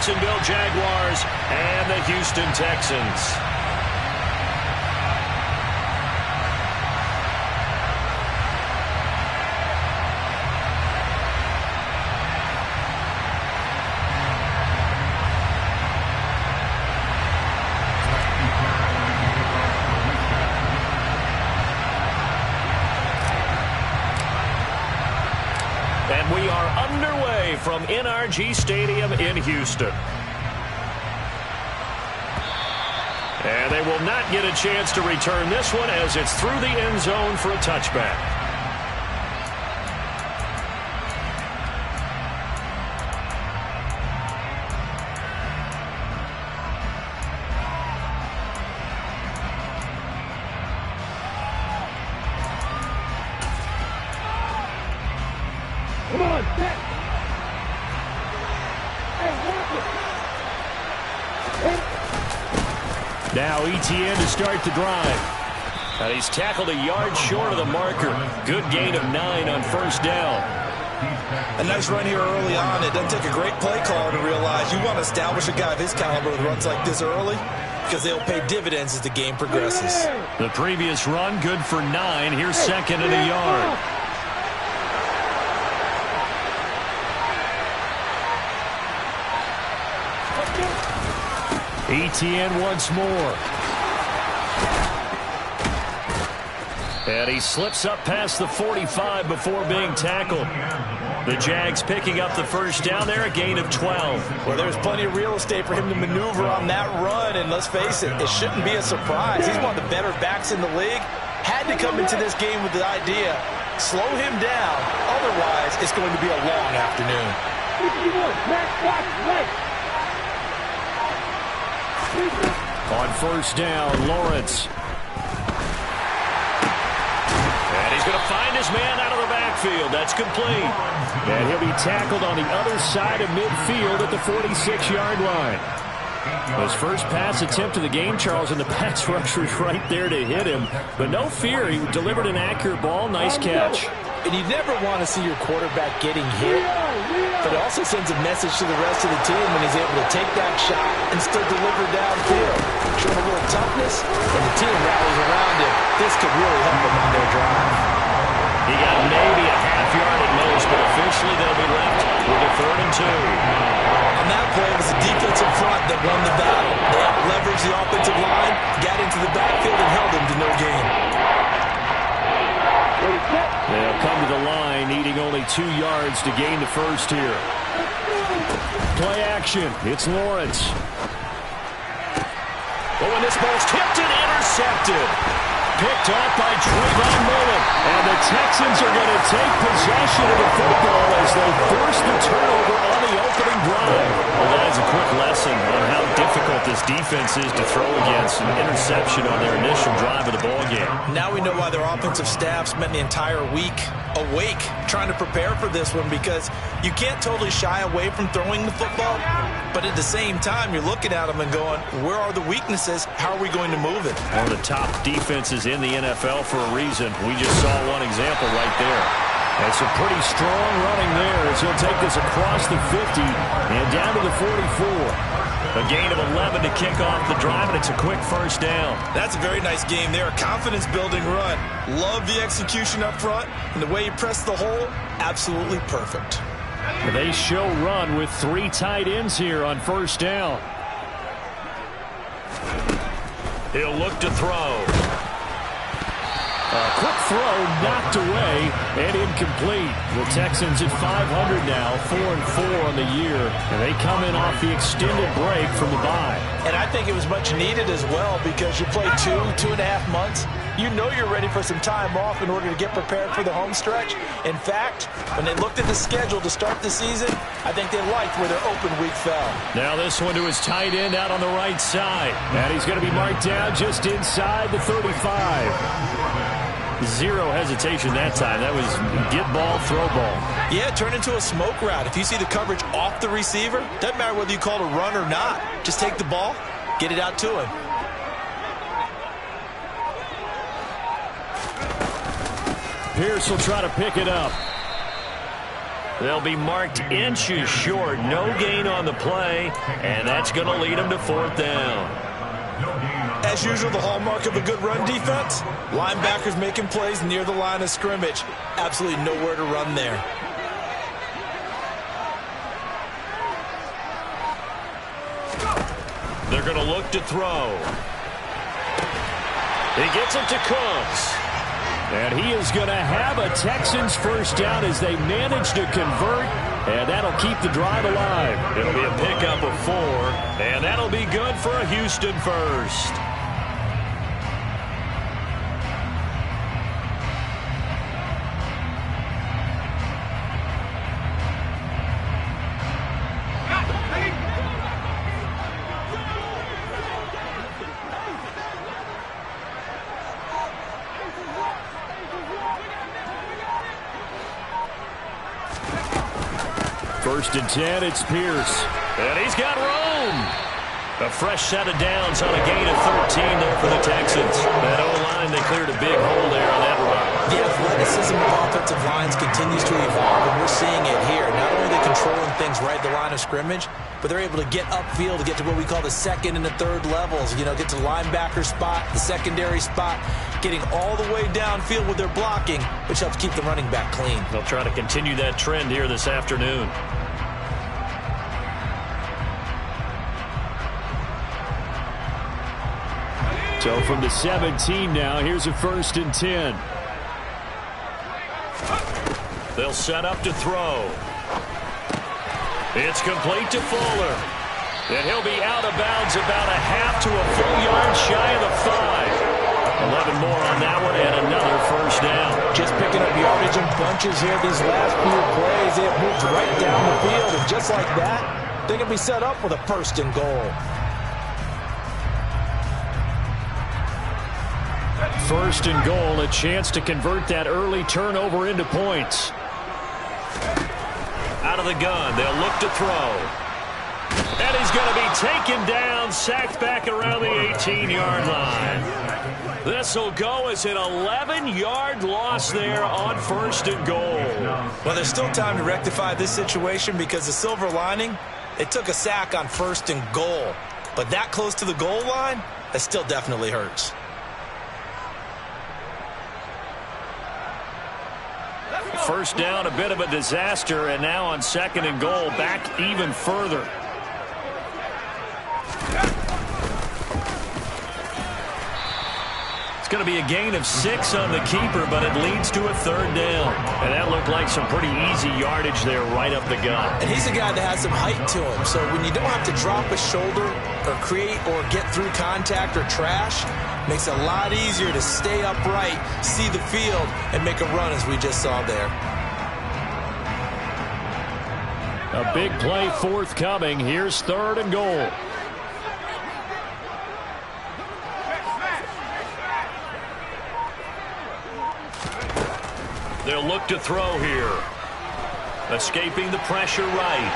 Jacksonville Jaguars and the Houston Texans. And we are underway from NRG Stadium in Houston. And they will not get a chance to return this one as it's through the end zone for a touchback. Come on, set. Now ETN to start the drive. And he's tackled a yard short of the marker. Good gain of 9 on first down. A nice run here early on. It doesn't take a great play call to realize you want to establish a guy of his caliber with runs like this early because they'll pay dividends as the game progresses. The previous run, good for 9. Here's second and a yard. ETN once more. And he slips up past the 45 before being tackled. The Jags picking up the first down there, a gain of 12. Well, there's plenty of real estate for him to maneuver on that run, and let's face it, it shouldn't be a surprise. He's one of the better backs in the league. Had to come into this game with the idea, slow him down, otherwise it's going to be a long afternoon. On first down, Lawrence. And he's going to find his man out of the backfield. That's complete. And he'll be tackled on the other side of midfield at the 46-yard line. His first pass attempt of the game, Charles, and the pass rusher's right there to hit him. But no fear, he delivered an accurate ball. Nice catch. And you never want to see your quarterback getting hit, but it also sends a message to the rest of the team when he's able to take that shot and still deliver downfield. Show him a little toughness, and the team rallies around him. This could really help them on their drive. He got maybe a half yard at most, but officially they'll be left with a 3rd and 2. On that play, it was the defensive front that won the battle. They out-leveraged the offensive line, got into the backfield, and held him to no gain. They'll come to the line, needing only 2 yards to gain the first here. Play action. It's Lawrence. Oh, and this ball's tipped and intercepted. Picked off by Trayvon Mullen. And the Texans are going to take possession of the football as they force the turnover on the opening drive. Well, that is a quick lesson on how difficult this defense is to throw against an interception on their initial drive of the ballgame. Now we know why their offensive staff spent the entire week awake trying to prepare for this one, because you can't totally shy away from throwing the football, but at the same time you're looking at them and going, where are the weaknesses? How are we going to move it? One of the top defenses in the NFL for a reason. We just saw one example right there. That's a pretty strong running there as he'll take this across the 50 and down to the 44. A gain of 11 to kick off the drive, and it's a quick first down. That's a very nice game there. A confidence-building run. Love the execution up front, and the way he pressed the hole, absolutely perfect. They show run with 3 tight ends here on first down. He'll look to throw. A quick throw knocked away and incomplete. The Texans at 500 now, 4-4 on the year, and they come in off the extended break from the bye. And I think it was much needed as well, because you play 2.5 months. You know you're ready for some time off in order to get prepared for the home stretch. In fact, when they looked at the schedule to start the season, I think they liked where their open week fell. Now this one to his tight end out on the right side. And he's going to be marked down just inside the 35. Zero hesitation that time. That was get ball, throw ball. Yeah, turn into a smoke route. If you see the coverage off the receiver, doesn't matter whether you call it a run or not. Just take the ball, get it out to him. Pierce will try to pick it up. They'll be marked inches short. No gain on the play, and that's going to lead them to 4th down. As usual, the hallmark of a good run defense, linebackers making plays near the line of scrimmage. Absolutely nowhere to run there. They're going to look to throw. He gets it to Cooks. And he is going to have a Texans first down as they manage to convert, and that'll keep the drive alive. It'll be a pickup of 4, and that'll be good for a Houston first. First and 10, it's Pierce. And he's got room. A fresh set of downs on a gain of 13 there for the Texans. That O-line, they cleared a big hole there on that run. The athleticism of offensive lines continues to evolve, and we're seeing it here. Not only are they controlling things right at the line of scrimmage, but they're able to get upfield to get to what we call the second and the third levels. You know, get to the linebacker spot, the secondary spot, getting all the way downfield with their blocking, which helps keep the running back clean. They'll try to continue that trend here this afternoon. So from the 17 now, here's a 1st and 10. They'll set up to throw. It's complete to Fuller. And he'll be out of bounds about a half to a full yard shy of the 5. 11 more on that one and another first down. Just picking up yardage in bunches here these last few plays. They have moved right down the field, and just like that, they can be set up with a 1st and goal. 1st and goal, a chance to convert that early turnover into points. Out of the gun, they'll look to throw. And he's going to be taken down, sacked back around the 18-yard line. This will go as an 11-yard loss there on 1st and goal. Well, there's still time to rectify this situation because the silver lining, they took a sack on 1st and goal. But that close to the goal line, that still definitely hurts. First down, a bit of a disaster, and now on 2nd and goal, back even further. It's going to be a gain of 6 on the keeper, but it leads to a 3rd down. And that looked like some pretty easy yardage there right up the gut. And he's a guy that has some height to him, so when you don't have to drop a shoulder or create or get through contact or trash, makes it a lot easier to stay upright, see the field, and make a run as we just saw there. A big play forthcoming. Here's 3rd and goal. They'll look to throw here. Escaping the pressure right.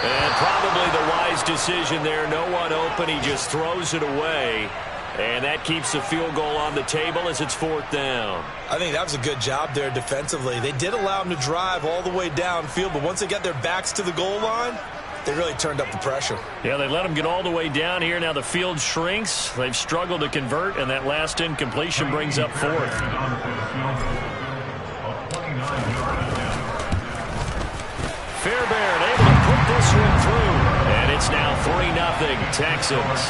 And probably the wise decision there. No one open. He just throws it away. And that keeps the field goal on the table as it's 4th down. I think that was a good job there defensively. They did allow him to drive all the way downfield, but once they got their backs to the goal line, they really turned up the pressure. Yeah, they let him get all the way down here. Now the field shrinks. They've struggled to convert, and that last incompletion brings up 4th. Fairbairn able to put this one through. And it's now 3-0 Texans.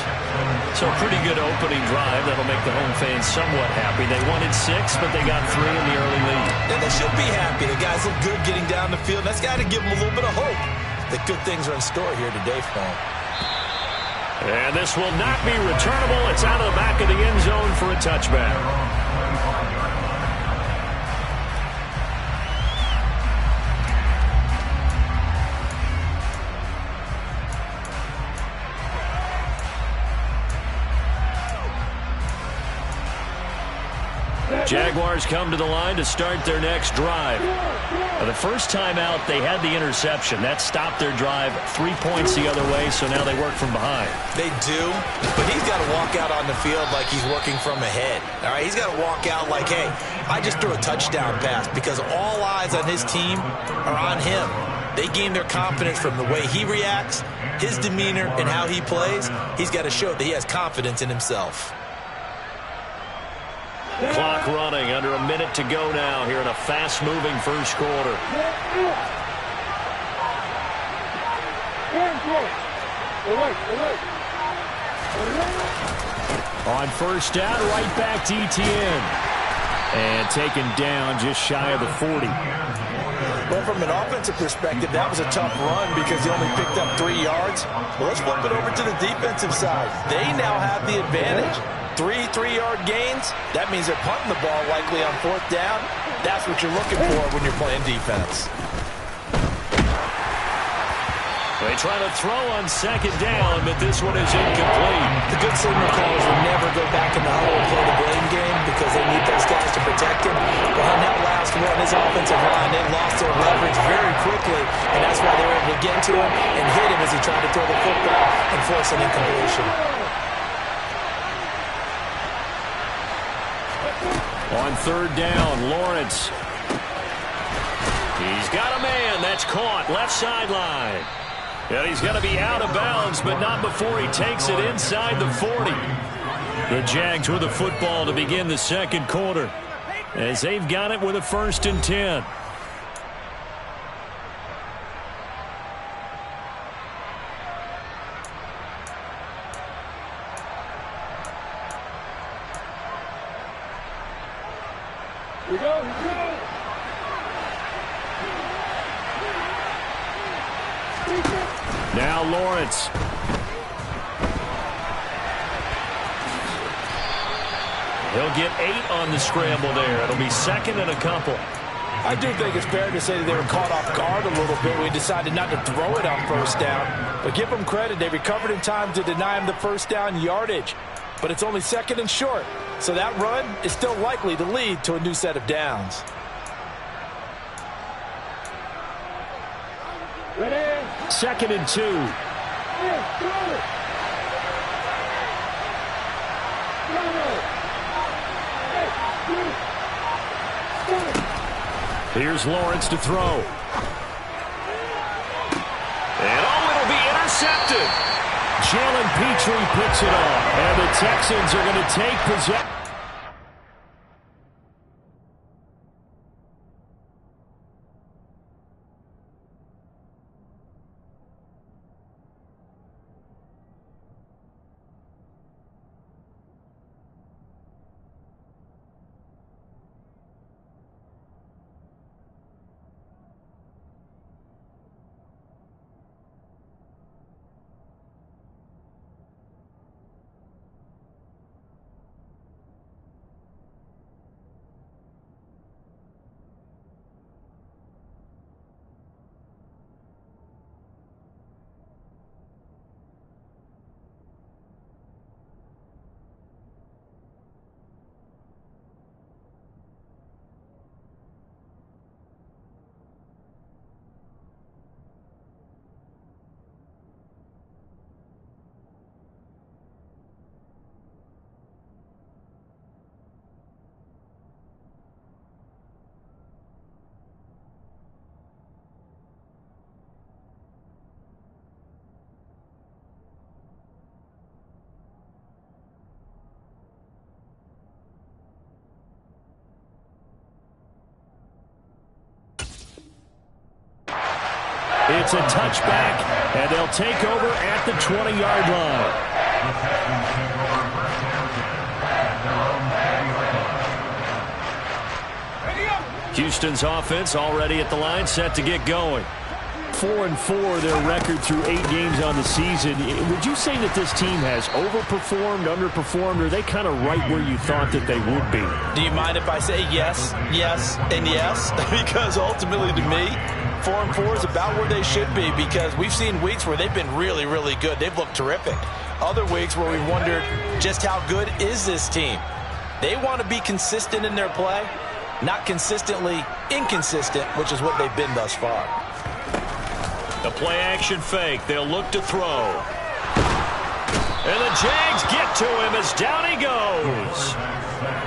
So a pretty good opening drive. That'll make the home fans somewhat happy. They wanted 6, but they got 3 in the early lead. And they should be happy. The guys look good getting down the field. That's got to give them a little bit of hope that good things are in store here today for them. And this will not be returnable. It's out of the back of the end zone for a touchback. Jaguars come to the line to start their next drive. Now, the first time out, they had the interception. That stopped their drive 3 points the other way, so now they work from behind. They do, but he's got to walk out on the field like he's working from ahead. All right, he's got to walk out like, hey, I just threw a touchdown pass, because all eyes on his team are on him. They gain their confidence from the way he reacts, his demeanor, and how he plays. He's got to show that he has confidence in himself. Clock running, under a minute to go now here in a fast-moving first quarter. On first down, right back to ETN. And taken down just shy of the 40. Well, from an offensive perspective, that was a tough run because he only picked up 3 yards. Well, let's flip it over to the defensive side. They now have the advantage. 3 3-yard gains. That means they're punting the ball likely on fourth down. That's what you're looking for when you're playing defense. They try to throw on second down, but this one is incomplete. The good signal callers will never go back in the huddle and play the blame game because they need those guys to protect him. But on that last one, his offensive line, they lost their leverage very quickly, and that's why they were able to get to him and hit him as he tried to throw the football and force an incompletion. On third down, Lawrence. He's got a man. That's caught. Left sideline. And he's going to be out of bounds, but not before he takes it inside the 40. The Jags with the football to begin the second quarter, as they've got it with a 1st and 10. Here we go, here we go. Now Lawrence. He'll get 8 on the scramble there. It'll be second and a couple. I do think it's fair to say that they were caught off guard a little bit when he decided not to throw it on first down. But give them credit. They recovered in time to deny him the first down yardage. But it's only second and short. So that run is still likely to lead to a new set of downs. Ready? 2nd and 2. Here's Lawrence to throw. And it'll be intercepted. Jalen Petrie picks it off. And the Texans are going to take possession. It's a touchback, and they'll take over at the 20-yard line. Houston's offense already at the line, set to get going. 4-4, their record through 8 games on the season. Would you say that this team has overperformed, underperformed, or are they kind of right where you thought that they would be? Do you mind if I say yes, yes, and yes? Because ultimately to me, 4-4 is about where they should be, because we've seen weeks where they've been really, really good. They've looked terrific. Other weeks where we wondered just how good is this team. They want to be consistent in their play, not consistently inconsistent, which is what they've been thus far. The play-action fake. They'll look to throw. And the Jags get to him as down he goes.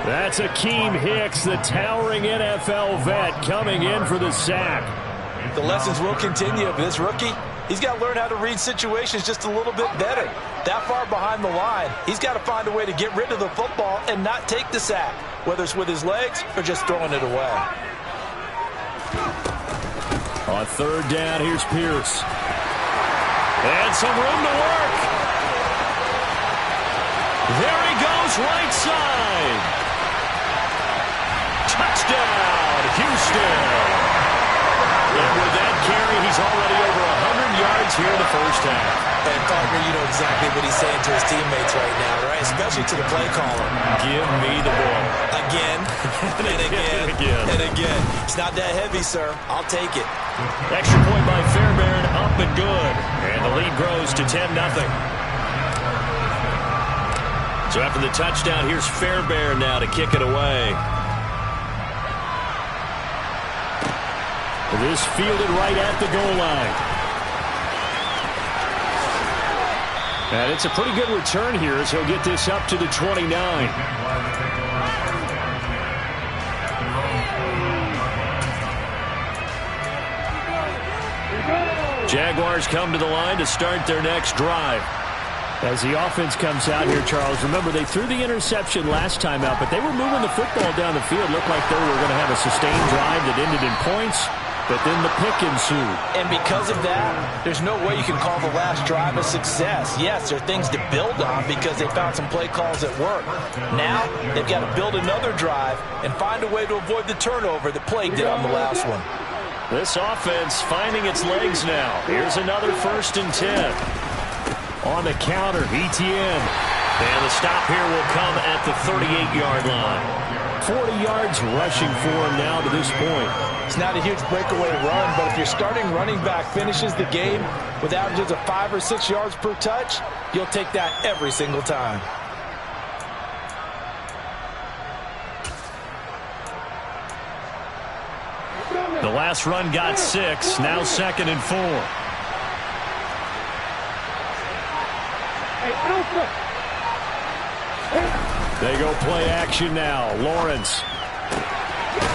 That's Akeem Hicks, the towering NFL vet, coming in for the sack. The lessons will continue, but this rookie, he's got to learn how to read situations just a little bit better. That far behind the line, he's got to find a way to get rid of the football and not take the sack, whether it's with his legs or just throwing it away. On third down, here's Pierce. And some room to work. There he goes, right side. Touchdown, Houston. And with that carry, he's already over 100 yards here in the first half. And, partner, you know exactly what he's saying to his teammates right now, right? Especially to the play caller. Give me the ball. Again, and again, and again. It's not that heavy, sir. I'll take it. Extra point by Fairbairn, up and good. And the lead grows to 10-0. So after the touchdown, here's Fairbairn now to kick it away. This fielded right at the goal line. And it's a pretty good return here as he'll get this up to the 29. Jaguars come to the line to start their next drive. As the offense comes out here, Charles, remember they threw the interception last time out, but they were moving the football down the field. Looked like they were going to have a sustained drive that ended in points, but then the pick ensued. And because of that, there's no way you can call the last drive a success. Yes, there are things to build on because they found some play calls that work. Now, they've got to build another drive and find a way to avoid the turnover that plagued it on the last one. This offense finding its legs now. Here's another 1st and 10. On the counter, ETN. And the stop here will come at the 38-yard line. 40 yards rushing for him now to this point. It's not a huge breakaway run, but if your starting running back finishes the game with averages of 5 or 6 yards per touch, you'll take that every single time. The last run got 6, now 2nd and 4. They go play action now. Lawrence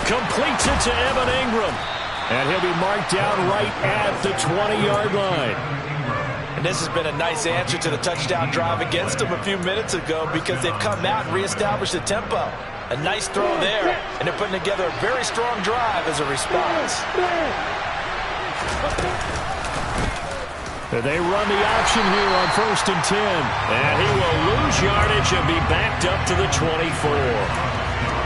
completes it to Evan Ingram. And he'll be marked down right at the 20-yard line. And this has been a nice answer to the touchdown drive against them a few minutes ago because they've come out and reestablished the tempo. A nice throw there, and they're putting together a very strong drive as a response. They run the option here on 1st and 10. And he will lose yardage and be backed up to the 24.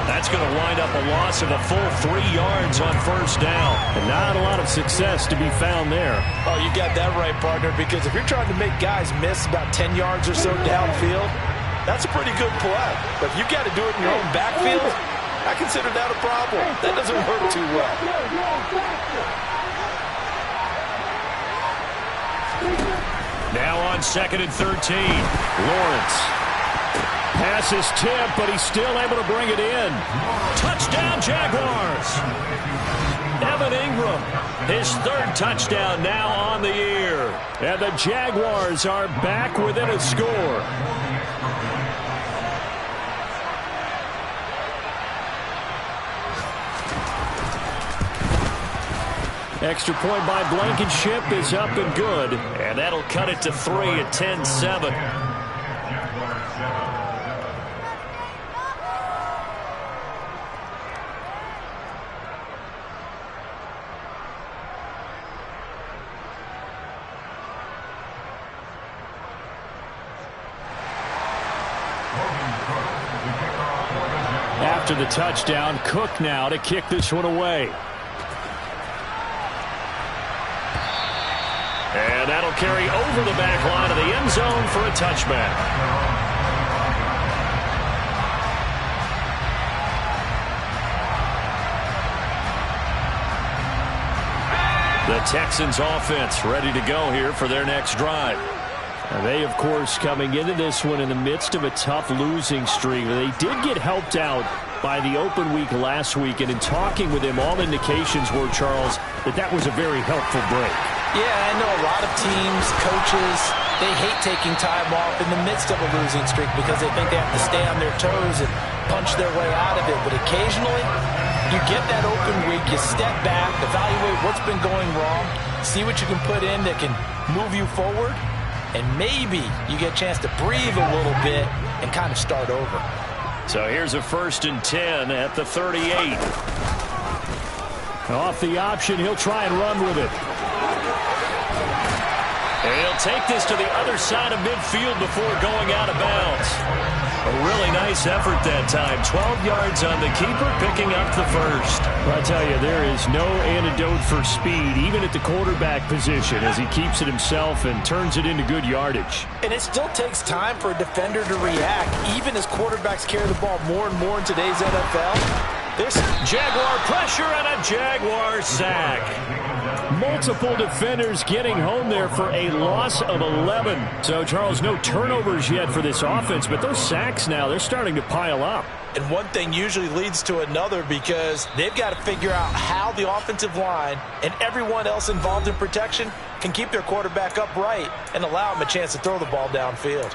That's going to wind up a loss of a full 3 yards on 1st down. And not a lot of success to be found there. Oh, you got that right, partner, because if you're trying to make guys miss about 10 yards or so downfield, that's a pretty good play. But if you've got to do it in your own backfield, I consider that a problem. That doesn't work too well. Now on 2nd and 13. Lawrence. Pass is tipped, but he's still able to bring it in. Touchdown, Jaguars. Evan Ingram, his 3rd touchdown now on the year. And the Jaguars are back within a score. Extra point by Blankenship is up and good. And that'll cut it to 3 at 10-7. After the touchdown, Cook now to kick this one away. And that'll carry over the back line of the end zone for a touchback. The Texans offense ready to go here for their next drive. And they, of course, coming into this one in the midst of a tough losing streak. They did get helped out by the open week last week, and in talking with him, all indications were, Charles, that was a very helpful break. Yeah, I know a lot of teams, coaches, they hate taking time off in the midst of a losing streak because they think they have to stay on their toes and punch their way out of it. But occasionally, you get that open week, you step back, evaluate what's been going wrong, see what you can put in that can move you forward, and maybe you get a chance to breathe a little bit and kind of start over. So here's a 1st and 10 at the 38. Off the option, he'll try and run with it. And he'll take this to the other side of midfield before going out of bounds. A really nice effort that time. 12 yards on the keeper, picking up the first. Well, I tell you, there is no antidote for speed, even at the quarterback position, as he keeps it himself and turns it into good yardage. And it still takes time for a defender to react, even as quarterbacks carry the ball more and more in today's NFL. This Jaguar pressure and a Jaguar sack. Multiple defenders getting home there for a loss of 11. So, Charles, no turnovers yet for this offense, but those sacks now, they're starting to pile up. And one thing usually leads to another because they've got to figure out how the offensive line and everyone else involved in protection can keep their quarterback upright and allow him a chance to throw the ball downfield.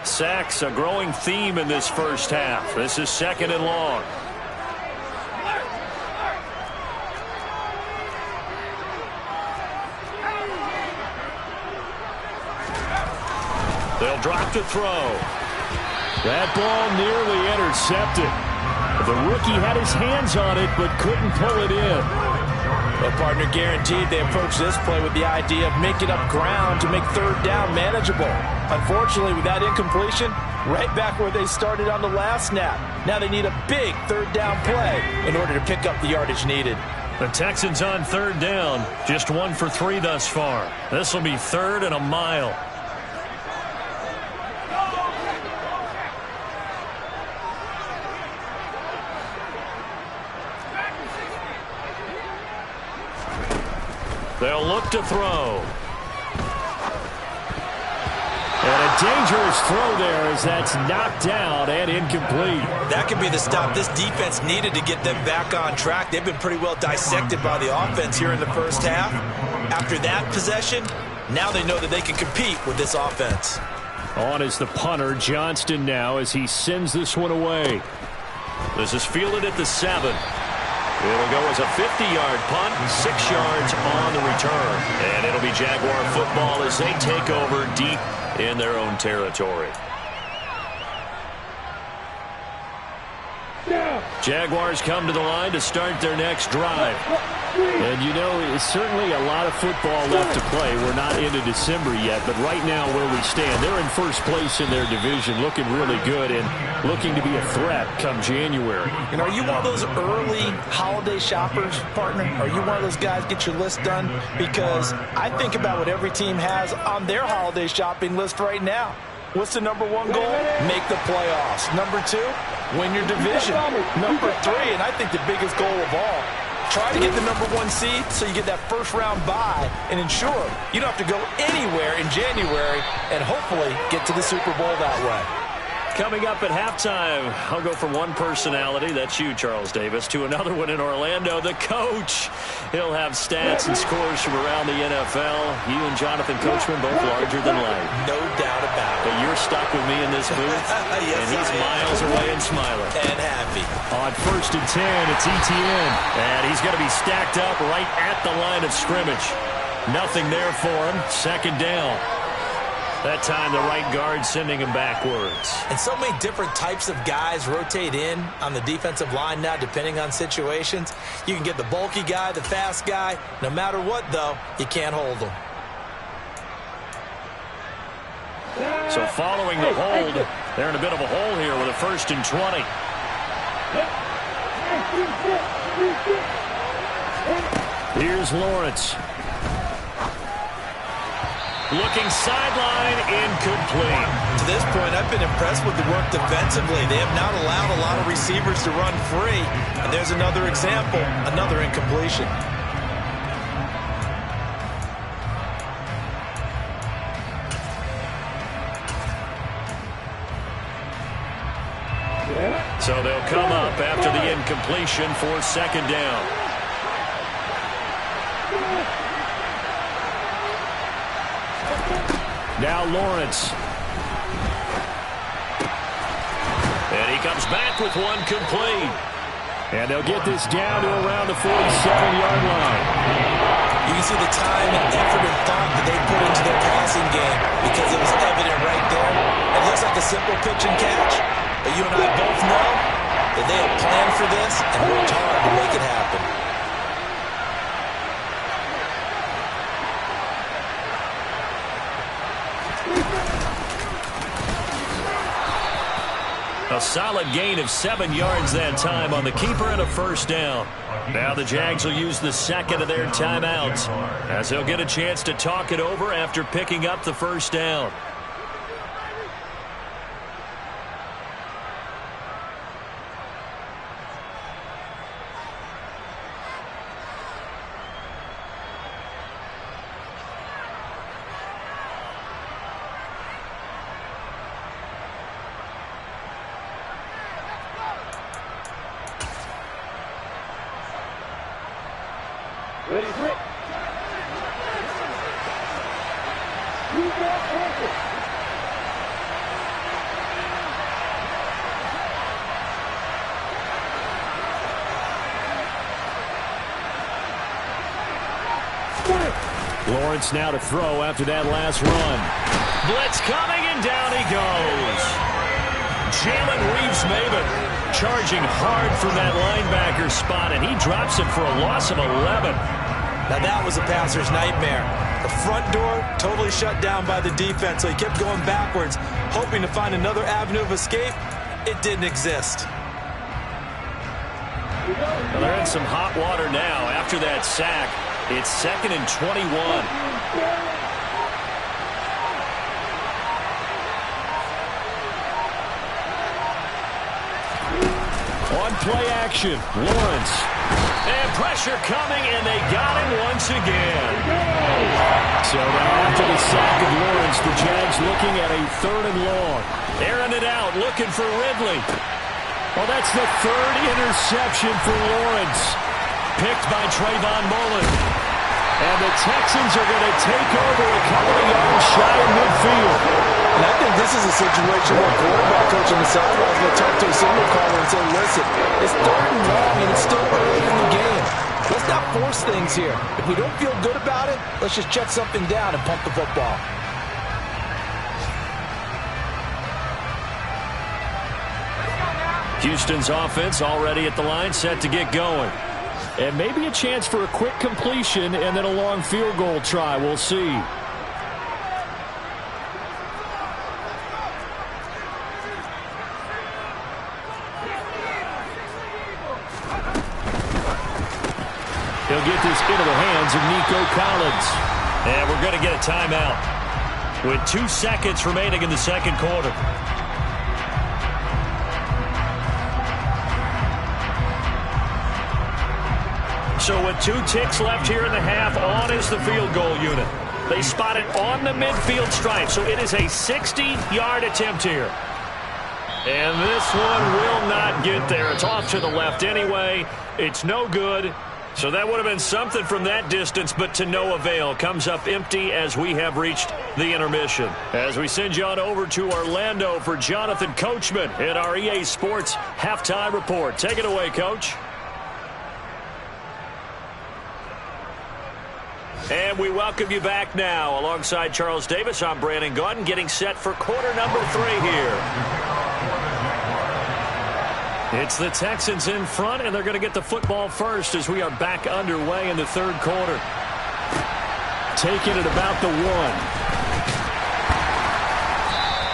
Sacks, a growing theme in this first half. This is 2nd and long. They'll drop to throw. That ball nearly intercepted. The rookie had his hands on it but couldn't pull it in. Well, partner, guaranteed they approach this play with the idea of making up ground to make 3rd down manageable. Unfortunately, with that incompletion, right back where they started on the last snap. Now they need a big 3rd down play in order to pick up the yardage needed. The Texans on 3rd down, just 1 for 3 thus far. This will be 3rd and a mile. They'll look to throw. And a dangerous throw there as that's knocked down and incomplete. That could be the stop this defense needed to get them back on track. They've been pretty well dissected by the offense here in the first half. After that possession, now they know that they can compete with this offense. On is the punter, Johnston, now as he sends this one away. This is fielded at the 7. It'll go as a 50-yard punt, 6 yards on the return. And it'll be Jaguar football as they take over deep in their own territory. Jaguars come to the line to start their next drive. And, you know, it's certainly a lot of football left to play. We're not into December yet, but right now where we stand, they're in first place in their division, looking really good and looking to be a threat come January. And are you one of those early holiday shoppers, partner? Are you one of those guys get your list done? Because I think about what every team has on their holiday shopping list right now. What's the number 1 goal? Make the playoffs. Number 2, win your division. Number 3, and I think the biggest goal of all, try to get the number 1 seed so you get that first-round bye and ensure you don't have to go anywhere in January and hopefully get to the Super Bowl that way. Coming up at halftime, I'll go from one personality, that's you, Charles Davis, to another one in Orlando, the coach. He'll have stats and scores from around the NFL. You and Jonathan Coachman both larger than life. No doubt about it. But you're stuck with me in this booth, yes, and he's miles away and smiling. And happy. On 1st and 10, it's Etienne. And he's going to be stacked up right at the line of scrimmage. Nothing there for him. 2nd down. That time, the right guard sending him backwards. And so many different types of guys rotate in on the defensive line now, depending on situations. You can get the bulky guy, the fast guy. No matter what, though, you can't hold them. So following the hold, they're in a bit of a hole here with a 1st and 20. Here's Lawrence. Looking sideline, incomplete. To this point, I've been impressed with the work defensively. They have not allowed a lot of receivers to run free. And there's another example, another incompletion. So they'll come up after the incompletion for second down. Now Lawrence. And he comes back with one complete. And they'll get this down to around the 47-yard line. You can see the time and effort and thought that they put into their passing game because it was evident right there. It looks like a simple pitch and catch, but you and I both know that they have planned for this and worked hard to make it happen. A solid gain of 7 yards that time on the keeper and a first down. Now the Jags will use the second of their timeouts as they'll get a chance to talk it over after picking up the first down. Ready, quick. You got perfect. Lawrence now to throw after that last run. Blitz coming, and down he goes. Jalen Reeves-Maybin charging hard from that linebacker spot, and he drops it for a loss of 11. Now that was a passer's nightmare. The front door totally shut down by the defense, so he kept going backwards, hoping to find another avenue of escape. It didn't exist. Well, they're in some hot water now after that sack. It's 2nd and 21. On play action, Lawrence. And pressure coming, and they got him once again. So now after the sack of Lawrence, the Jags looking at a 3rd and long. Airing it out, looking for Ridley. Well, that's the 3rd interception for Lawrence. Picked by Trayvon Mullen. And the Texans are going to take over a couple of yards shy of midfield. And I think this is a situation where a quarterback coach on the sidelines will talk to a signal caller and say, listen, it's 3rd and long and it's still early in the game. Let's not force things here. If we don't feel good about it, let's just check something down and pump the football. Houston's offense already at the line, set to get going. And maybe a chance for a quick completion and then a long field goal try. We'll see. He'll get this into the hands of Nico Collins. And we're going to get a timeout with 2 seconds remaining in the second quarter. So with 2 ticks left here in the half, on is the field goal unit. They spot it on the midfield stripe, so it is a 60-yard attempt here. And this one will not get there. It's off to the left anyway. It's no good. So that would have been something from that distance, but to no avail. Comes up empty as we have reached the intermission. As we send you on over to Orlando for Jonathan Coachman at our EA Sports Halftime Report. Take it away, Coach. And we welcome you back now. Alongside Charles Davis, I'm Brandon Gaudin, getting set for quarter number 3 here. It's the Texans in front, and they're going to get the football first as we are back underway in the 3rd quarter. Taking it about the 1.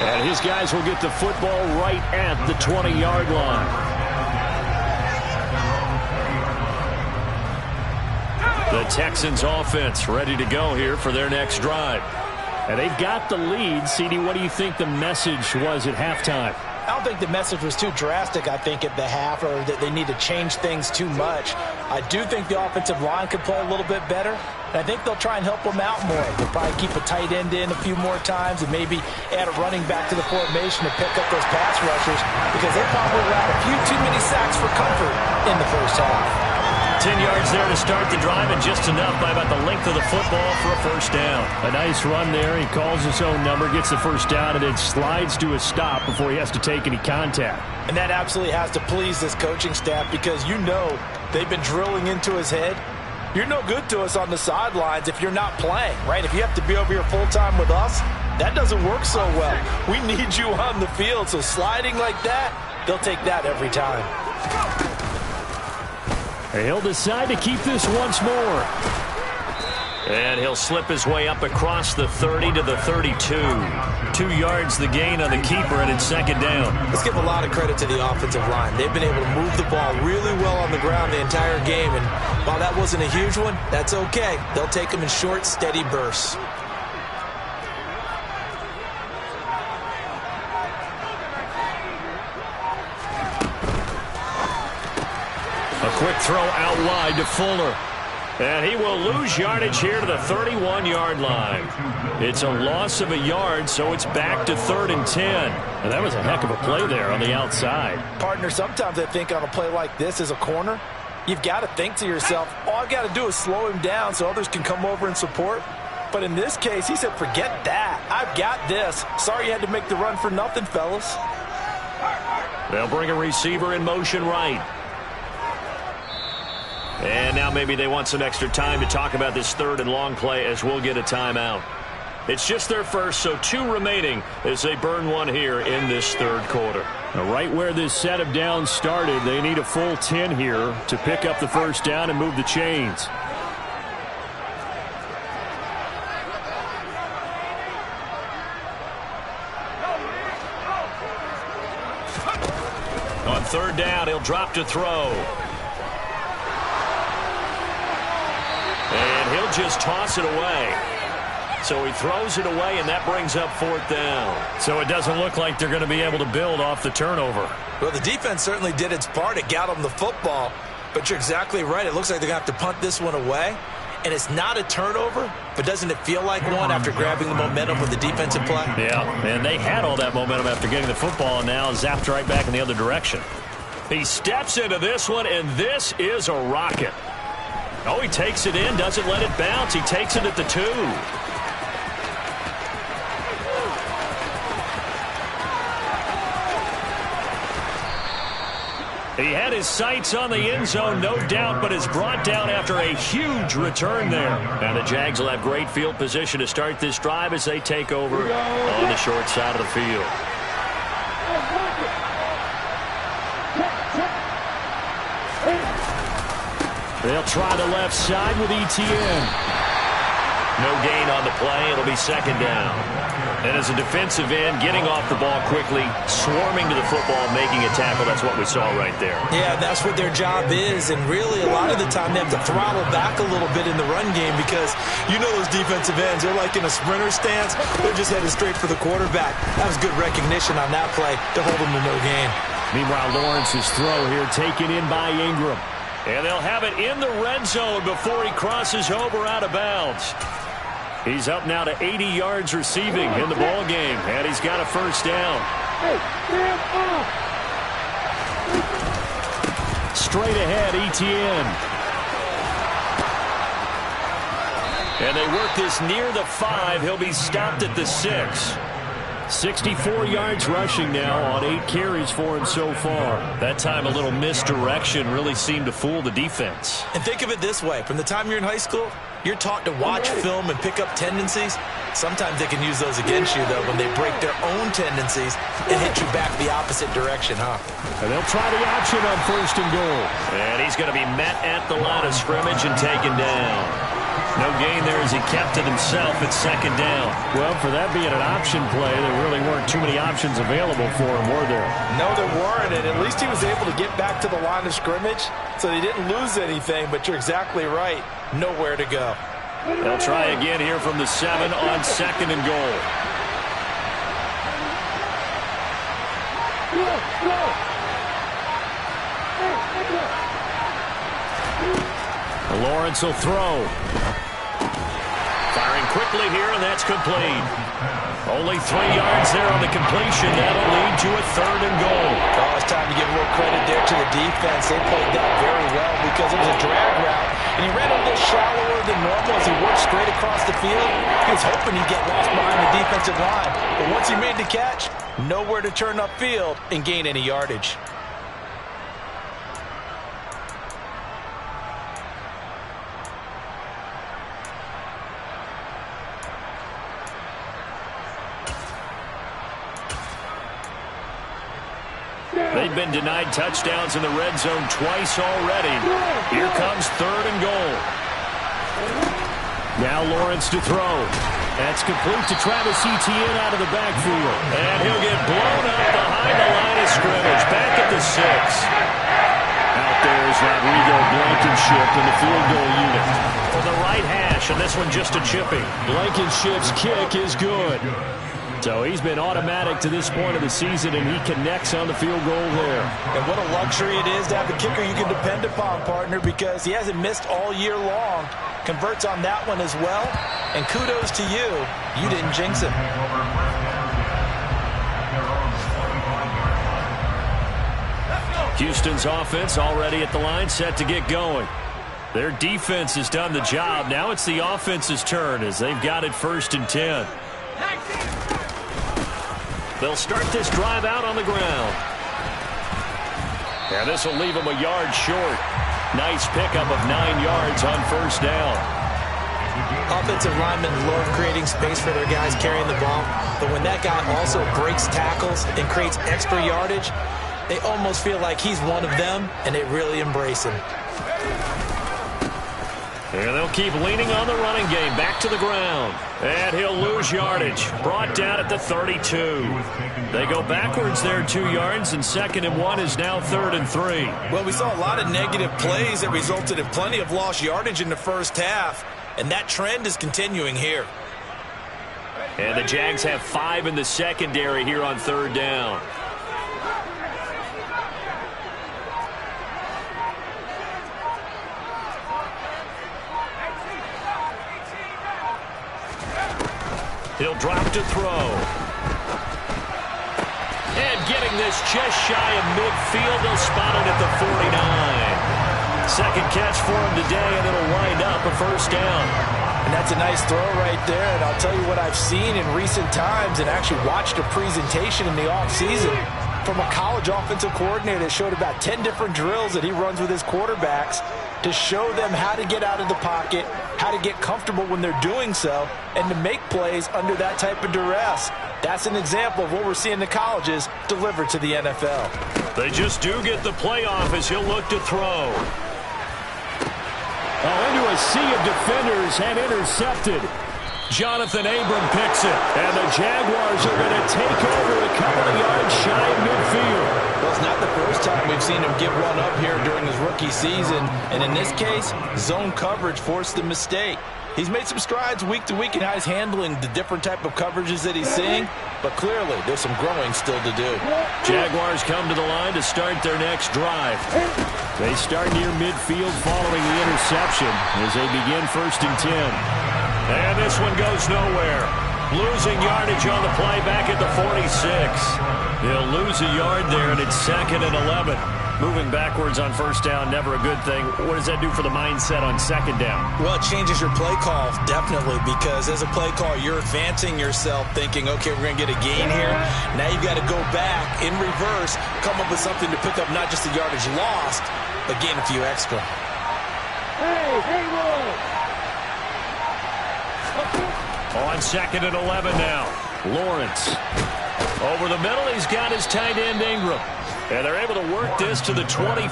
And his guys will get the football right at the 20-yard line. The Texans offense ready to go here for their next drive. And they've got the lead. CD, what do you think the message was at halftime? I don't think the message was too drastic, I think, at the half, or that they need to change things too much. I do think the offensive line could play a little bit better, and I think they'll try and help them out more. They'll probably keep a tight end in a few more times and maybe add a running back to the formation to pick up those pass rushers, because they probably allowed a few too many sacks for comfort in the first half. 10 yards there to start the drive, and just enough by about the length of the football for a first down. A nice run there. He calls his own number, gets the first down, and then slides to a stop before he has to take any contact. And that absolutely has to please this coaching staff, because you know they've been drilling into his head. You're no good to us on the sidelines if you're not playing, right? If you have to be over here full-time with us, that doesn't work so well. We need you on the field, so sliding like that, they'll take that every time. He'll decide to keep this once more. And he'll slip his way up across the 30 to the 32. 2 yards the gain on the keeper, and it's second down. Let's give a lot of credit to the offensive line. They've been able to move the ball really well on the ground the entire game, and while that wasn't a huge one, that's okay. They'll take them in short, steady bursts. A quick throw out wide to Fuller. And he will lose yardage here to the 31-yard line. It's a loss of a yard, so it's back to 3rd and 10. And that was a heck of a play there on the outside. Partner, sometimes I think on a play like this as a corner, you've got to think to yourself, all I've got to do is slow him down so others can come over and support. But in this case, he said, forget that. I've got this. Sorry you had to make the run for nothing, fellas. They'll bring a receiver in motion right. And now maybe they want some extra time to talk about this 3rd and long play, as we'll get a timeout. It's just their first, so 2 remaining as they burn one here in this 3rd quarter. Now, right where this set of downs started, they need a full 10 here to pick up the first down and move the chains. On 3rd down, he'll drop to throw. And he'll just toss it away. So he throws it away, and that brings up 4th down. So it doesn't look like they're going to be able to build off the turnover. Well, the defense certainly did its part. It got them the football. But you're exactly right. It looks like they're going to have to punt this one away. And it's not a turnover, but doesn't it feel like one after grabbing the momentum with the defensive play? Yeah, and they had all that momentum after getting the football, and now zapped right back in the other direction. He steps into this one, and this is a rocket. Oh, he takes it in, doesn't let it bounce. He takes it at the 2. He had his sights on the end zone, no doubt, but is brought down after a huge return there. And the Jags will have great field position to start this drive as they take over on the short side of the field. They'll try the left side with Etienne. No gain on the play. It'll be second down. And as a defensive end, getting off the ball quickly, swarming to the football, making a tackle, that's what we saw right there. Yeah, that's what their job is. And really, a lot of the time, they have to throttle back a little bit in the run game because you know those defensive ends, they're like in a sprinter stance. They're just headed straight for the quarterback. That was good recognition on that play to hold them to no gain. Meanwhile, Lawrence's throw here taken in by Ingram. And they'll have it in the red zone before he crosses over out of bounds. He's up now to 80 yards receiving in the ball game, and he's got a first down. Straight ahead, Etienne. And they work this near the 5. He'll be stopped at the 6. 64 yards rushing now on 8 carries for him so far. That time a little misdirection really seemed to fool the defense. And think of it this way. From the time you're in high school, you're taught to watch film and pick up tendencies. Sometimes they can use those against you, though, when they break their own tendencies and hit you back the opposite direction, huh? And they'll try the option on 1st and goal. And he's going to be met at the line of scrimmage and taken down. No gain there as he kept it himself at second down. Well, for that being an option play, there really weren't too many options available for him, were there? No, there weren't, and at least he was able to get back to the line of scrimmage, so they didn't lose anything, but you're exactly right. Nowhere to go. They'll try again here from the 7 on 2nd and goal. Lawrence will throw. Firing quickly here, and that's complete. Only 3 yards there on the completion. That'll lead to a 3rd and goal. Oh, it's time to give a little credit there to the defense. They played that very well because it was a drag route, and he ran a little shallower than normal as he worked straight across the field. He was hoping he'd get lost behind the defensive line, but once he made the catch, nowhere to turn upfield and gain any yardage. They've been denied touchdowns in the red zone twice already. Here comes 3rd and goal. Now Lawrence to throw. That's complete to Travis Etienne out of the backfield. And he'll get blown up behind the line of scrimmage. Back at the 6. Out there is Rodrigo Blankenship in the field goal unit. For the right hash, and this one just a chipping. Blankenship's kick is good. So he's been automatic to this point of the season, and he connects on the field goal there. And what a luxury it is to have a kicker you can depend upon, partner, because he hasn't missed all year long. Converts on that one as well. And kudos to you. You didn't jinx him. Houston's offense already at the line, set to get going. Their defense has done the job. Now it's the offense's turn as they've got it 1st and 10. They'll start this drive out on the ground. And this will leave them a yard short. Nice pickup of 9 yards on 1st down. Offensive linemen love creating space for their guys carrying the ball, but when that guy also breaks tackles and creates extra yardage, they almost feel like he's one of them, and they really embrace him. And they'll keep leaning on the running game. Back to the ground. And he'll lose yardage. Brought down at the 32. They go backwards there 2 yards, and 2nd and 1 is now 3rd and 3. Well, we saw a lot of negative plays that resulted in plenty of lost yardage in the first half, and that trend is continuing here. And the Jags have 5 in the secondary here on 3rd down. He'll drop to throw. And getting this just shy of midfield, they'll spot it at the 49. Second catch for him today, and it'll wind up a 1st down. And that's a nice throw right there. And I'll tell you what I've seen in recent times and actually watched a presentation in the offseason from a college offensive coordinator that showed about 10 different drills that he runs with his quarterbacks to show them how to get out of the pocket, how to get comfortable when they're doing so, and to make plays under that type of duress. That's an example of what we're seeing the colleges deliver to the NFL. They just do get the playoff as he'll look to throw. Into a sea of defenders and intercepted. Jonathan Abram picks it, and the Jaguars are going to take over a couple of yards shy of midfield. Well, it's not the first time we've seen him give one up here during his rookie season, and in this case, zone coverage forced the mistake. He's made some strides week to week in how he's handling the different type of coverages that he's seeing, but clearly there's some growing still to do. Jaguars come to the line to start their next drive. They start near midfield following the interception as they begin 1st and 10. And this one goes nowhere. Losing yardage on the play back at the 46. He'll lose a yard there, and it's 2nd and 11. Moving backwards on 1st down, never a good thing. What does that do for the mindset on 2nd down? Well, it changes your play call, definitely, because as a play call, you're advancing yourself thinking, okay, we're going to get a gain here. Now you've got to go back in reverse, come up with something to pick up not just the yardage lost, but gain a few extra. On 2nd and 11 now. Lawrence. Over the middle, he's got his tight end Ingram. And they're able to work this to the 20.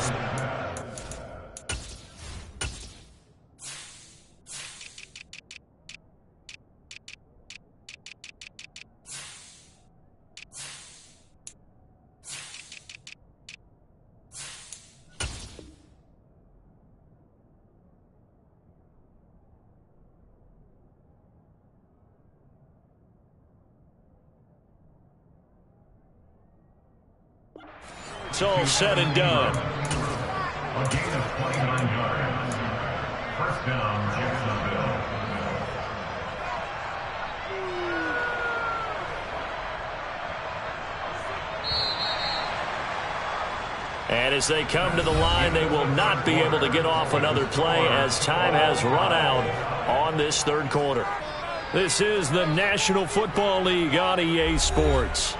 It's all said and done. A gain of 29 yards. First down, Jacksonville. And as they come to the line, they will not be able to get off another play as time has run out on this third quarter. This is the National Football League on EA Sports.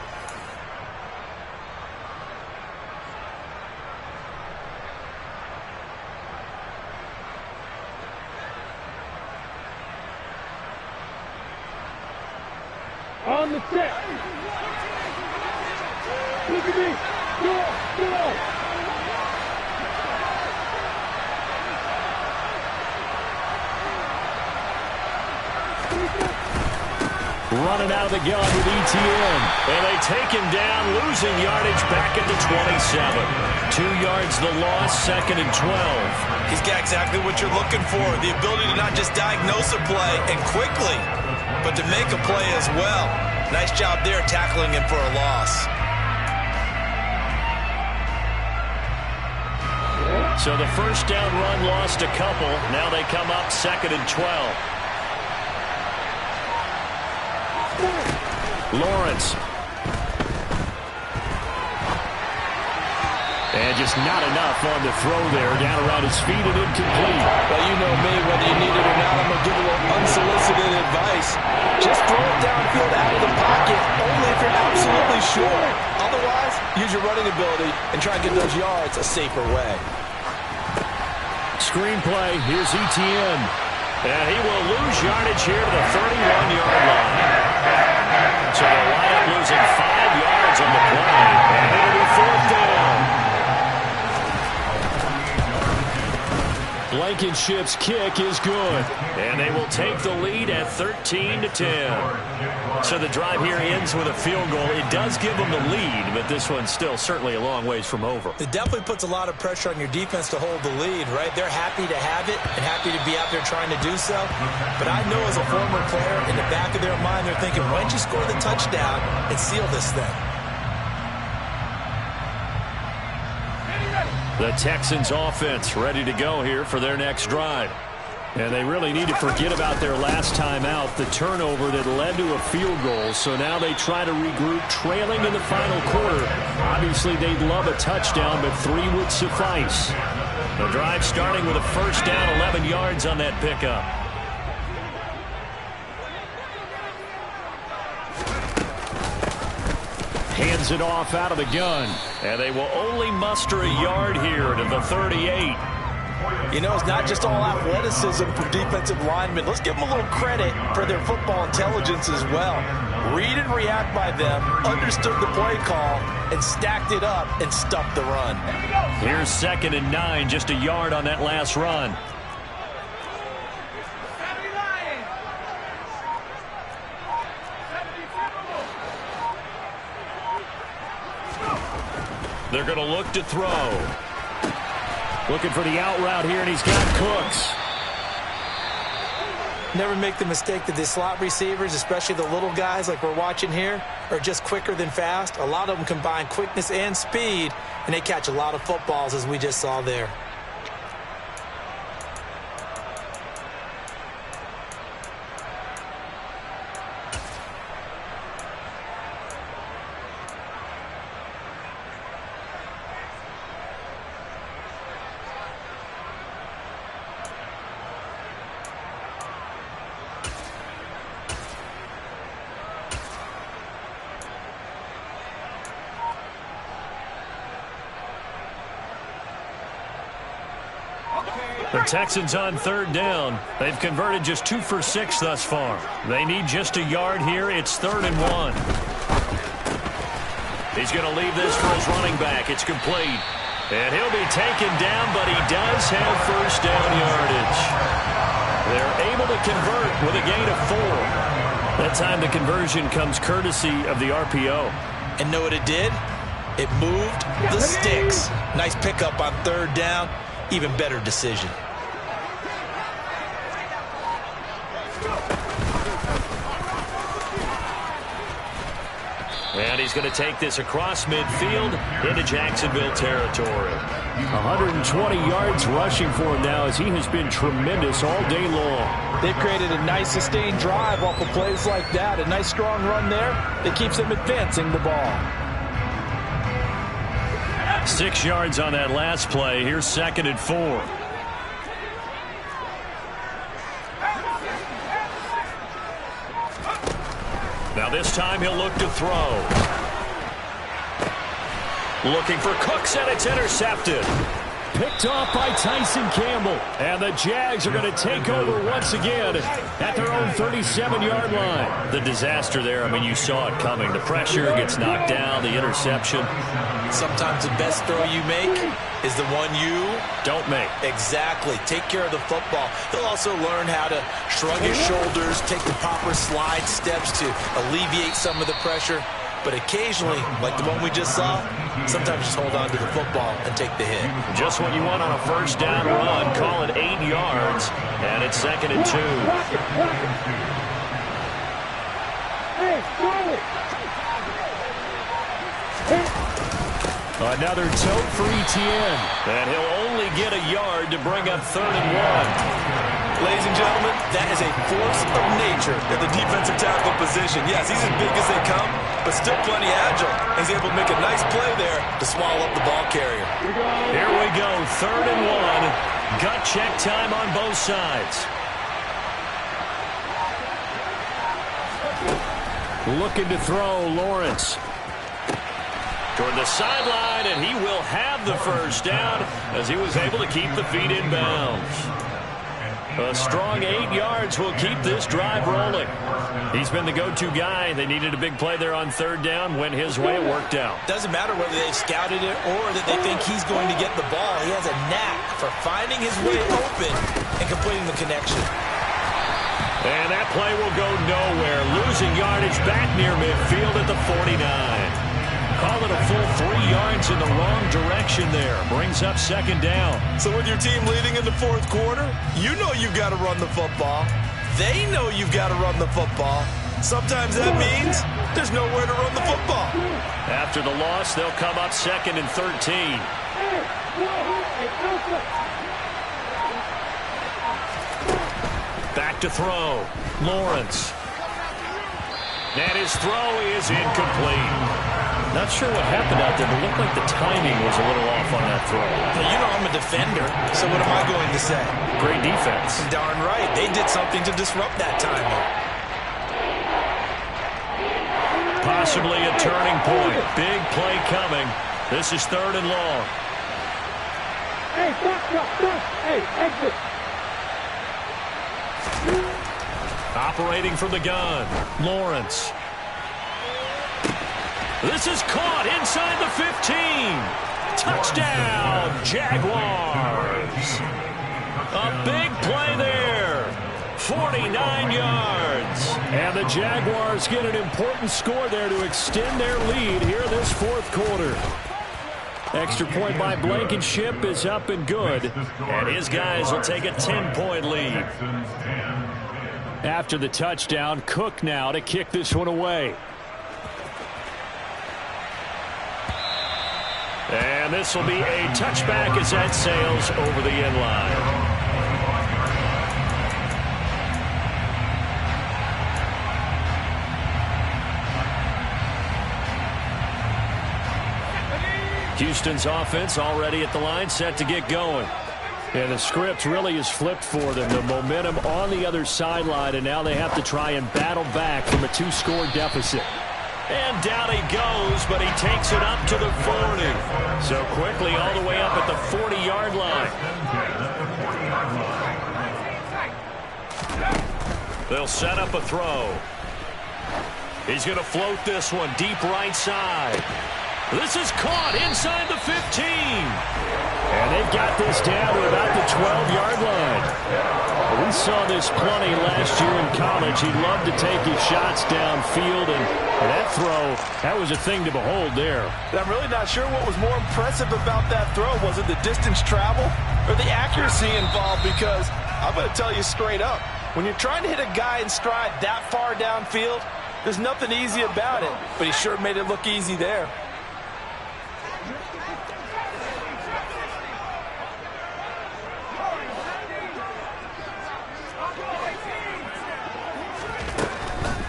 On the set. Look at me. Go. Running out of the gun with ETN. And they take him down, losing yardage back at the 27. 2 yards the loss, 2nd and 12. He's got exactly what you're looking for. The ability to not just diagnose a play and quickly, but to make a play as well. Nice job there tackling him for a loss. So the first down run lost a couple. Now they come up 2nd and 12. Lawrence. And just not enough on the throw there. Down around his feet and incomplete. Well, you know me, whether you need it or not, I'm going to give a little unsolicited advice. Just throw it downfield out of the pocket, only if you're absolutely sure. Otherwise, use your running ability and try and get those yards a safer way. Screenplay. Here's ETN. And he will lose yardage here to the 31-yard line. So the lineup losing 5 yards on the play. And it'll be 4th down. Blankenship's kick is good. And they will take the lead at 13-10. So the drive here ends with a field goal. It does give them the lead, but this one's still certainly a long ways from over. It definitely puts a lot of pressure on your defense to hold the lead, right? They're happy to have it and happy to be out there trying to do so. But I know as a former player, in the back of their mind, they're thinking, why don't you score the touchdown and seal this thing? The Texans offense ready to go here for their next drive. And they really need to forget about their last time out, the turnover that led to a field goal. So now they try to regroup, trailing in the final quarter. Obviously, they'd love a touchdown, but 3 would suffice. The drive starting with a first down, 11 yards on that pickup. Hands it off out of the gun. And they will only muster a yard here to the 38. You know, it's not just all athleticism from defensive linemen. Let's give them a little credit for their football intelligence as well. Read and react by them, understood the play call, and stacked it up and stuffed the run. Here's 2nd and 9, just a yard on that last run. They're going to look to throw. Looking for the out route here, and he's got Cooks. Never make the mistake that the slot receivers, especially the little guys like we're watching here, are just quicker than fast. A lot of them combine quickness and speed, and they catch a lot of footballs, as we just saw there. The Texans on 3rd down. They've converted just 2 for 6 thus far. They need just a yard here. It's 3rd and 1. He's going to leave this for his running back. It's complete. And he'll be taken down, but he does have first down yardage. They're able to convert with a gain of 4. That time the conversion comes courtesy of the RPO. And know what it did? It moved the sticks. Nice pickup on 3rd down. Even better decision. And he's going to take this across midfield into Jacksonville territory. 120 yards rushing for him now as he has been tremendous all day long. They've created a nice sustained drive off of plays like that. A nice strong run there that keeps them advancing the ball. 6 yards on that last play. Here's 2nd and 4. Now this time he'll look to throw. Looking for Cooks, and it's intercepted. Picked off by Tyson Campbell. And the Jags are going to take over once again at their own 37-yard line. The disaster there, I mean, you saw it coming. The pressure gets knocked down, the interception. Sometimes the best throw you make is the one you don't make. Exactly. Take care of the football. He'll also learn how to shrug his shoulders, take the proper slide steps to alleviate some of the pressure. But occasionally, like the one we just saw, sometimes just hold on to the football and take the hit. Just what you want on a first down run. Call it 8 yards, and it's 2nd and 2. Hey, throw it. Another tote for Etienne, and he'll only get a yard to bring up 3rd and 1. Ladies and gentlemen, that is a force of nature at the defensive tackle position. Yes, he's as big as they come, but still plenty agile. He's able to make a nice play there to swallow up the ball carrier. Here we go, 3rd and 1. Gut check time on both sides. Looking to throw, Lawrence. Toward the sideline, and he will have the first down as he was able to keep the feet in bounds. A strong 8 yards will keep this drive rolling. He's been the go-to guy. They needed a big play there on 3rd down. Went his way, it worked out. Doesn't matter whether they've scouted it or that they think he's going to get the ball. He has a knack for finding his way open and completing the connection. And that play will go nowhere. Losing yardage back near midfield at the 49. Call it a full 3 yards in the wrong direction there. Brings up 2nd down. So with your team leading in the 4th quarter, you know you've got to run the football. They know you've got to run the football. Sometimes that means there's nowhere to run the football. After the loss, they'll come up 2nd and 13. Back to throw. Lawrence. And his throw is incomplete. Not sure what happened out there, but it looked like the timing was a little off on that throw. Well, you know I'm a defender, so what am I going to say? Great defense. Darn right. They did something to disrupt that timing. Possibly a turning point. Big play coming. This is 3rd and long. Hey, stop. Hey, exit. Operating from the gun. Lawrence. This is caught inside the 15. Touchdown, Jaguars. A big play there. 49 yards. And the Jaguars get an important score there to extend their lead here this 4th quarter. Extra point by Blankenship is up and good. And his guys will take a 10-point lead. After the touchdown, Cook now to kick this one away. And this will be a touchback as that sails over the end line. Houston's offense already at the line, set to get going. And the script really is flipped for them. The momentum on the other sideline, and now they have to try and battle back from a 2-score deficit. And down he goes, but he takes it up to the 40. So quickly all the way up at the 40-yard line. They'll set up a throw. He's going to float this one deep right side. This is caught inside the 15. And they've got this down to about the 12-yard line. We saw this plenty last year in college. He loved to take his shots downfield, and that throw, that was a thing to behold there. I'm really not sure what was more impressive about that throw. Was it the distance travel or the accuracy involved? Because I'm going to tell you straight up, when you're trying to hit a guy in stride that far downfield, There's nothing easy about it, but he sure made it look easy there.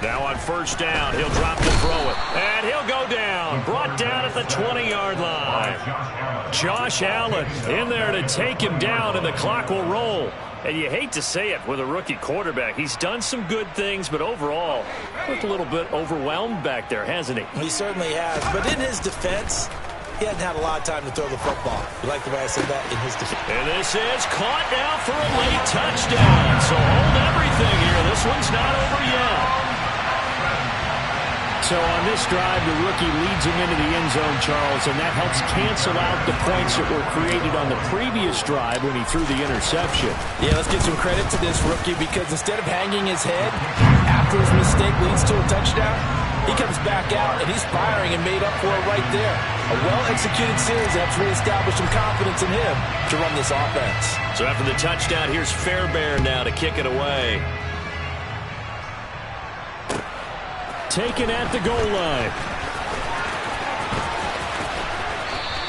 Now on first down, he'll drop to throw it. And he'll go down. Brought down at the 20-yard line. Josh Allen in there to take him down, and the clock will roll. And you hate to say it with a rookie quarterback. He's done some good things, but overall, looked a little bit overwhelmed back there, hasn't he? He certainly has. But in his defense, he hadn't had a lot of time to throw the football. You like the way I said that? In his defense. And this is caught now for a late touchdown. So hold everything here. This one's not over yet. So on this drive, the rookie leads him into the end zone, Charles, and that helps cancel out the points that were created on the previous drive when he threw the interception. Yeah, let's give some credit to this rookie, because instead of hanging his head after his mistake leads to a touchdown, he comes back out and he's firing and made up for it right there. A well-executed series helps reestablish some confidence in him to run this offense. So after the touchdown, here's Fairbairn now to kick it away. Taken at the goal line.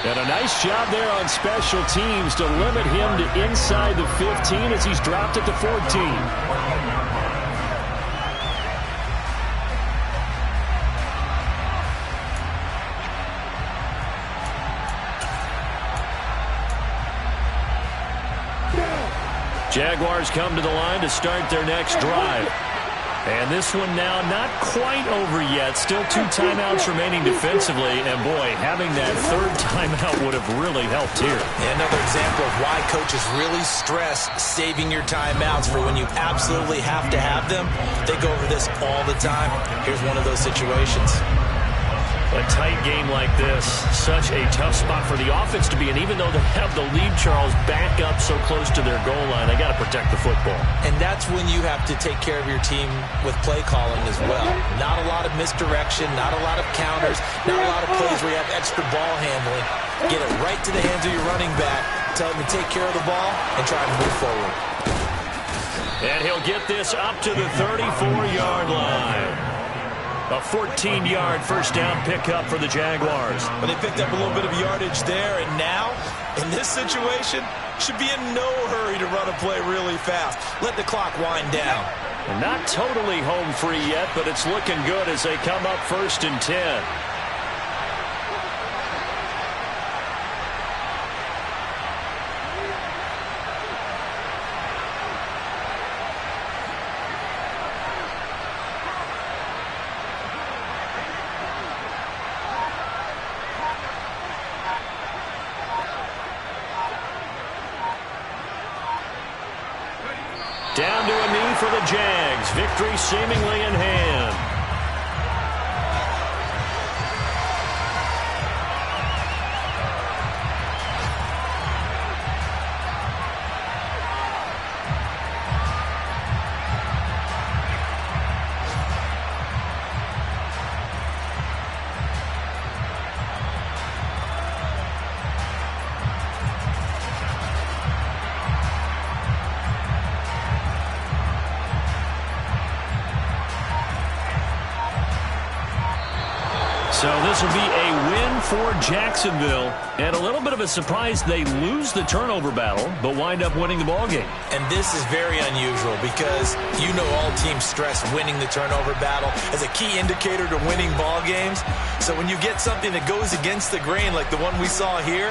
And a nice job there on special teams to limit him to inside the 15 as he's dropped at the 14. Jaguars come to the line to start their next drive. And this one now not quite over yet. Still 2 timeouts remaining defensively. And, boy, having that third timeout would have really helped here. And another example of why coaches really stress saving your timeouts for when you absolutely have to have them. They go over this all the time. Here's one of those situations. A tight game like this, such a tough spot for the offense to be in. Even though they have the lead, Charles, back up so close to their goal line, they got to protect the football. And that's when you have to take care of your team with play calling as well. Not a lot of misdirection, not a lot of counters, not a lot of plays where you have extra ball handling. Get it right to the hands of your running back, tell him to take care of the ball, and try to move forward. And he'll get this up to the 34-yard line. A 14-yard first down pickup for the Jaguars. But they picked up a little bit of yardage there, and now, in this situation, should be in no hurry to run a play really fast. Let the clock wind down. And not totally home free yet, but it's looking good as they come up 1st and 10. Down to a knee for the Jags. Victory seemingly in hand. So this will be a win for Jacksonville, and a little bit of a surprise they lose the turnover battle, but wind up winning the ballgame. And this is very unusual because you know all teams stress winning the turnover battle as a key indicator to winning ball games. So when you get something that goes against the grain like the one we saw here,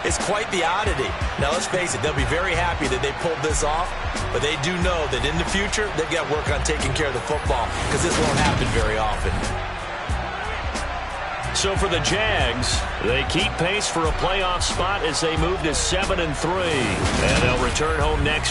it's quite the oddity. Now let's face it, they'll be very happy that they pulled this off, but they do know that in the future they've got work on taking care of the football because this won't happen very often. So for the Jags, they keep pace for a playoff spot as they move to 7-3. And they'll return home next